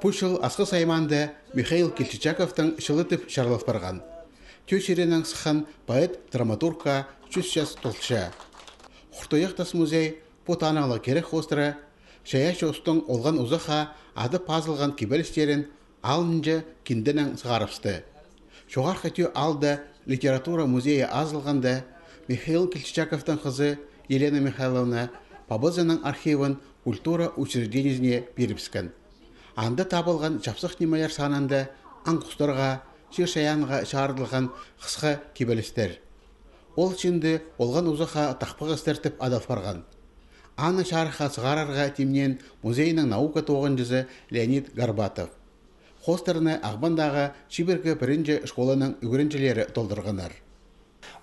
Пушыл асқы сайманды Михаил Кильчичаковтың шылытып шарлап барған. Төшеренің сыхан поэт драматургка чүсчас толча. Хұртояқтас музей потаналы керек хостыры, шая шостың олған ұзаға ады пазылған кибелістерін алынжы кинденің сығарыпсты. Шоғар қытю алды литература музейі азылғанда Михаил Кильчичаковтың қызы Елена Михайловна Пабызының архивын культура учреждениесіне беріпскен. Анда табылған жапсық немелер санында аңқұстарға, шешаянға шарылған қысқа кибелістер. Ол шынды олған ұзаға тақпық істертіп адалып барған. Аны шарыға сығарарға темнен музейінің наука тоғынжызы Леонид Горбатов. Хостарыны ағбандағы Шибергі бірінші школаның үгіріншілері толдырғанар.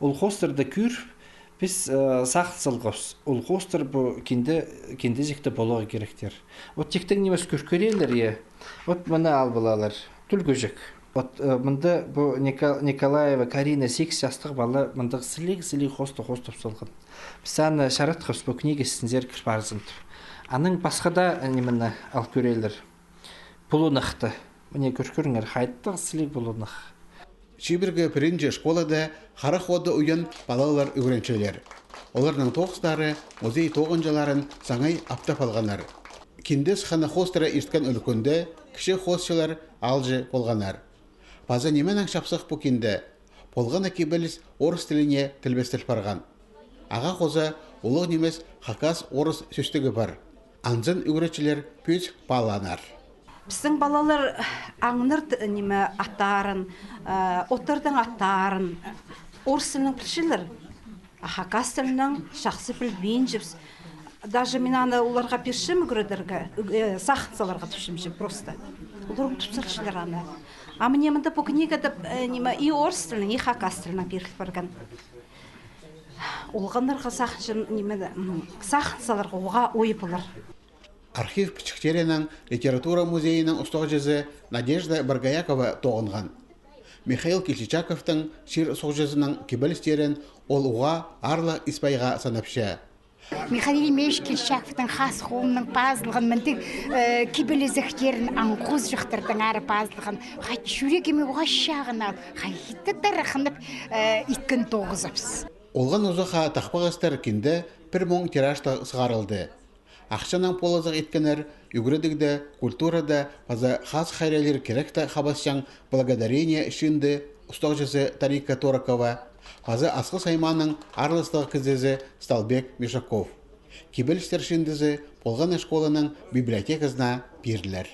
Ол хостарды күр, біз сақсылғыз. Ол хостар бұл кенде зекті болуға керектер. Вот тектің немес көркөрелер е, вот мұны ал болалар, түлгөжік. Вот мұнда бұл Николаева Карина 8 жастық бала мұндық сілік хостып солған. Біз аны шарат қыз бұл книгесінзер кірпарызымды. Аның басқада немені ал көрелер. Бұлунықты. Мне көркөріңер хайттық сілік бұлунық. Шибергі бірінші школада қарақ оды ұйын балалар үгіріншелер. Олардың тоғыстары музей тоғынжаларын саңай аптап алғанар. Киндес қана хостыра ерткен үлкінді кіші хостшылар алжы болғанар. База неменің шапсық бұл кинді. Болғана кебеліс орыс тіліне тілбестіл барған. Аға қоза ұлық немес хакас орыс сөстігі бар. Анзын үгіріншелер пөз баланар. Біздің балалар аңныр неме аттарын, отырдың аттарын, орыс тілінің пілшілер, хакас тілінің шақсы білбейін жіпс. Даже мен аны оларға першім үгірдіргі, сақынсаларға түшімші просто. Олар тұпсыршылар аны. А мне мұнда бұл книгада и орыс тілінің, и хакас тілінің беріліп барған. Олғандарға сақынсаларға оға ойы болар. Архив Пичхтеренің литература музейінің ұстағжызы Надежда Баргаякова тоғынған. Михаил Кильчичаковтың шир соғжызының кебелістерін ол уға арлы испайға санапшы. Михаил Ильич Кильчичаковтың хас қолының пазылған міндің кебелезіктерін аңқуз жүқтірдің әрі пазылған. Қайт жүрегіме оға шағын ал, қайты дарақынып иткен тоғызапс. Олған ұзаға тақпағыстар кенді бір мұң тиражта сығарылды. Ақшанан полазық еткенер, үгірдігді, культурада, паза хас хайрелер керекті қабасшан благодарение үшінді ұстағжысы Тарика Торакова, паза асқы сайманың арлыстығы кізізі Сталбек Мишаков. Кебелістер шындізі болған школаның библиотекасына берділер.